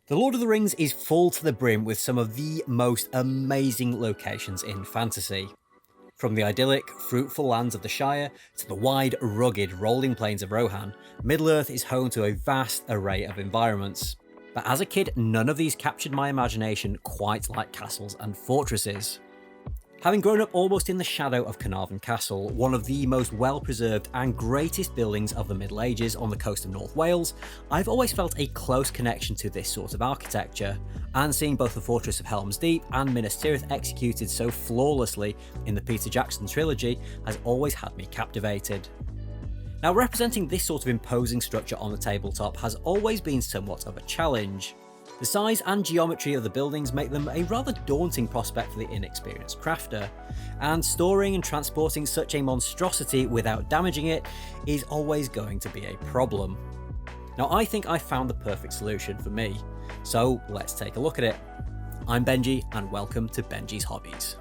The Lord of the Rings is full to the brim with some of the most amazing locations in fantasy. From the idyllic, fruitful lands of the Shire to the wide, rugged, rolling plains of Rohan, Middle Earth is home to a vast array of environments. But as a kid, none of these captured my imagination quite like castles and fortresses. Having grown up almost in the shadow of Carnarvon Castle, one of the most well-preserved and greatest buildings of the Middle Ages on the coast of North Wales, I've always felt a close connection to this sort of architecture, and seeing both the Fortress of Helm's Deep and Minas Tirith executed so flawlessly in the Peter Jackson trilogy has always had me captivated. Now, representing this sort of imposing structure on the tabletop has always been somewhat of a challenge. The size and geometry of the buildings make them a rather daunting prospect for the inexperienced crafter, and storing and transporting such a monstrosity without damaging it is always going to be a problem. Now, I think I found the perfect solution for me, so let's take a look at it. I'm Benji, and welcome to Benji's Hobbies.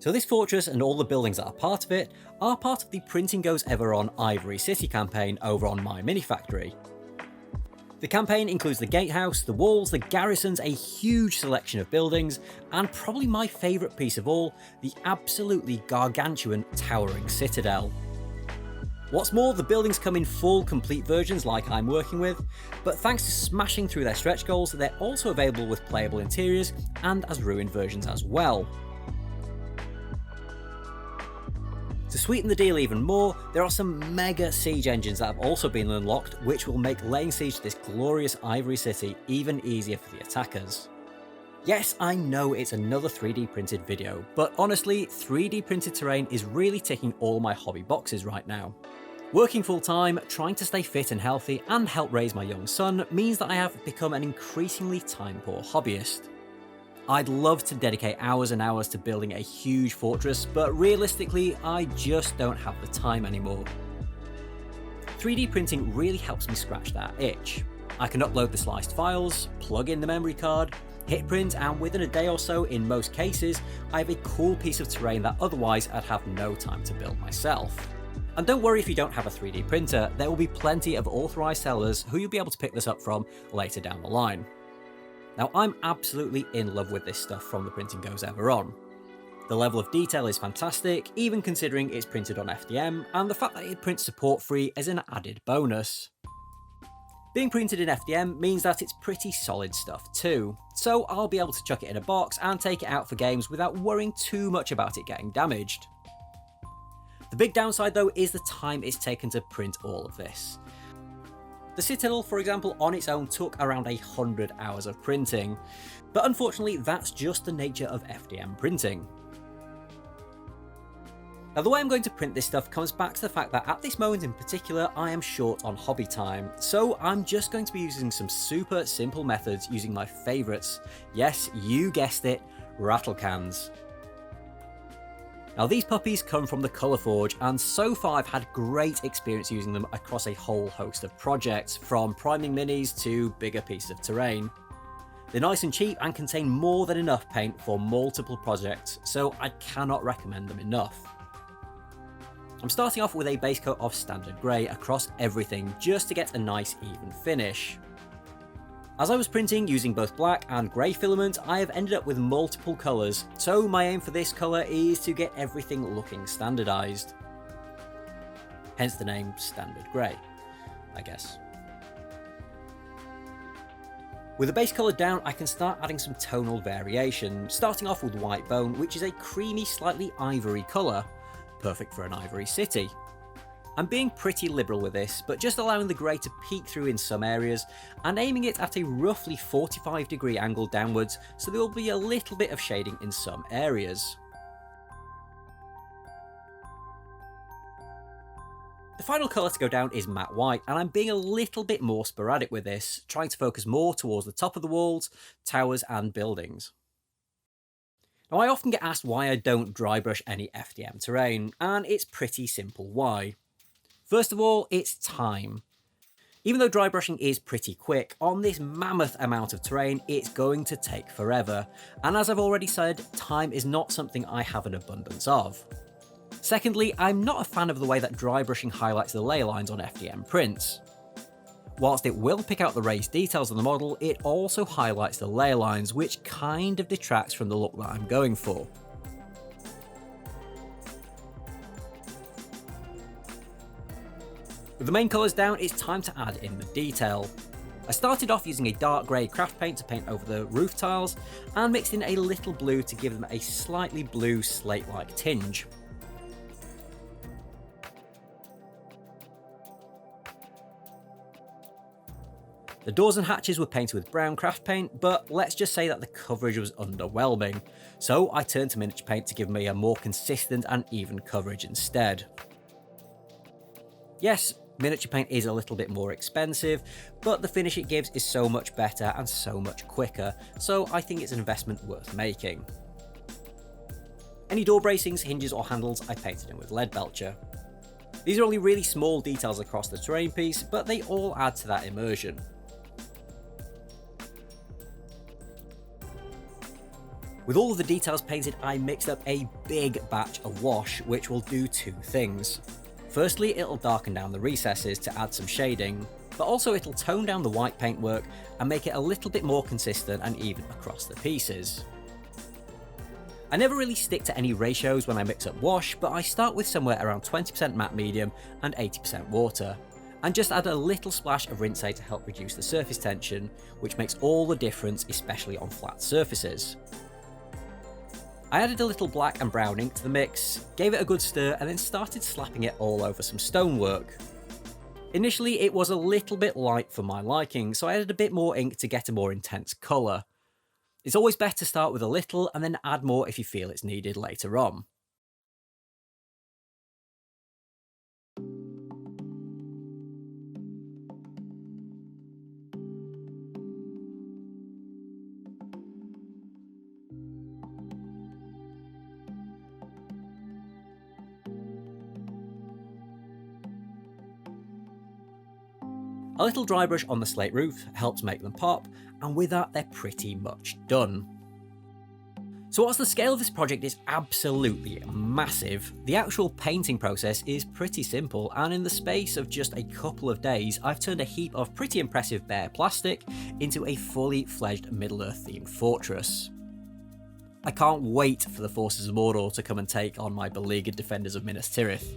So this fortress and all the buildings that are part of it are part of the Printing Goes Ever On Ivory City campaign over on My Mini Factory. The campaign includes the gatehouse, the walls, the garrisons, a huge selection of buildings, and probably my favourite piece of all, the absolutely gargantuan towering citadel. What's more, the buildings come in full, complete versions like I'm working with, but thanks to smashing through their stretch goals, they're also available with playable interiors and as ruined versions as well. To sweeten the deal even more, there are some mega siege engines that have also been unlocked, which will make laying siege to this glorious Ivory City even easier for the attackers. Yes, I know it's another 3D printed video, but honestly, 3D printed terrain is really ticking all my hobby boxes right now. Working full time, trying to stay fit and healthy, and help raise my young son means that I have become an increasingly time poor hobbyist. I'd love to dedicate hours and hours to building a huge fortress, but realistically, I just don't have the time anymore. 3D printing really helps me scratch that itch. I can upload the sliced files, plug in the memory card, hit print, and within a day or so, in most cases, I have a cool piece of terrain that otherwise I'd have no time to build myself. And don't worry if you don't have a 3D printer, there will be plenty of authorized sellers who you'll be able to pick this up from later down the line. Now, I'm absolutely in love with this stuff from the Printing Goes Ever On. The level of detail is fantastic, even considering it's printed on FDM, and the fact that it prints support free is an added bonus. Being printed in FDM means that it's pretty solid stuff too, so I'll be able to chuck it in a box and take it out for games without worrying too much about it getting damaged. The big downside though is the time it's taken to print all of this. The Citadel, for example, on its own took around 100 hours of printing, but unfortunately that's just the nature of FDM printing. Now, the way I'm going to print this stuff comes back to the fact that at this moment in particular I am short on hobby time, so I'm just going to be using some super simple methods using my favourites. Yes, you guessed it, rattle cans. Now, these puppies come from the Colour Forge, and so far I've had great experience using them across a whole host of projects, from priming minis to bigger pieces of terrain. They're nice and cheap and contain more than enough paint for multiple projects, so I cannot recommend them enough. I'm starting off with a base coat of standard grey across everything just to get a nice even finish. As I was printing using both black and grey filament, I have ended up with multiple colours, so my aim for this colour is to get everything looking standardised. Hence the name Standard Grey, I guess. With the base colour down, I can start adding some tonal variation, starting off with white bone, which is a creamy, slightly ivory colour, perfect for an ivory city. I'm being pretty liberal with this, but just allowing the grey to peek through in some areas and aiming it at a roughly 45-degree angle downwards, so there will be a little bit of shading in some areas. The final colour to go down is matte white, and I'm being a little bit more sporadic with this, trying to focus more towards the top of the walls, towers and buildings. Now, I often get asked why I don't dry brush any FDM terrain, and it's pretty simple why. First of all, it's time. Even though dry brushing is pretty quick, on this mammoth amount of terrain, it's going to take forever. And as I've already said, time is not something I have an abundance of. Secondly, I'm not a fan of the way that dry brushing highlights the ley lines on FDM prints. Whilst it will pick out the raised details on the model, it also highlights the ley lines, which kind of detracts from the look that I'm going for. With the main colours down, it's time to add in the detail. I started off using a dark grey craft paint to paint over the roof tiles, and mixed in a little blue to give them a slightly blue slate-like tinge. The doors and hatches were painted with brown craft paint, but let's just say that the coverage was underwhelming, so I turned to miniature paint to give me a more consistent and even coverage instead. Yes, miniature paint is a little bit more expensive, but the finish it gives is so much better and so much quicker, so I think it's an investment worth making. Any door bracings, hinges or handles I painted in with lead belcher. These are only really small details across the terrain piece, but they all add to that immersion. With all of the details painted, I mixed up a big batch of wash, which will do two things. Firstly, it'll darken down the recesses to add some shading, but also it'll tone down the white paintwork and make it a little bit more consistent and even across the pieces. I never really stick to any ratios when I mix up wash, but I start with somewhere around 20% matte medium and 80% water, and just add a little splash of rinse aid to help reduce the surface tension, which makes all the difference, especially on flat surfaces. I added a little black and brown ink to the mix, gave it a good stir, and then started slapping it all over some stonework. Initially it was a little bit light for my liking, so I added a bit more ink to get a more intense colour. It's always better to start with a little and then add more if you feel it's needed later on. A little dry brush on the slate roof helps make them pop, and with that they're pretty much done. So whilst the scale of this project is absolutely massive, the actual painting process is pretty simple, and in the space of just a couple of days I've turned a heap of pretty impressive bare plastic into a fully fledged Middle Earth themed fortress. I can't wait for the forces of Mordor to come and take on my beleaguered defenders of Minas Tirith.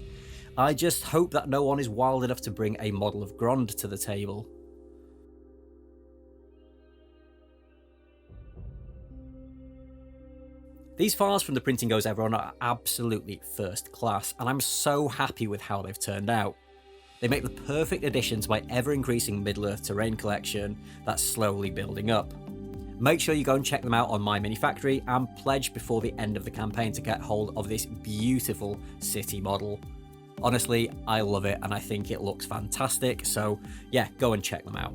I just hope that no one is wild enough to bring a model of Grond to the table. These files from the Printing Goes Ever On are absolutely first class, and I'm so happy with how they've turned out. They make the perfect addition to my ever-increasing Middle-earth terrain collection that's slowly building up. Make sure you go and check them out on my mini factory and pledge before the end of the campaign to get hold of this beautiful city model. Honestly, I love it and I think it looks fantastic, so yeah, go and check them out.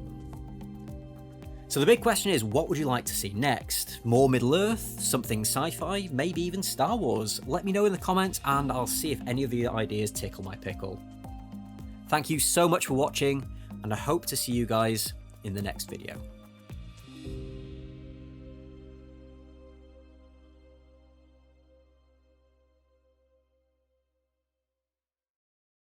So the big question is, what would you like to see next? More Middle-earth? Something sci-fi? Maybe even Star Wars? Let me know in the comments and I'll see if any of the ideas tickle my pickle. Thank you so much for watching, and I hope to see you guys in the next video.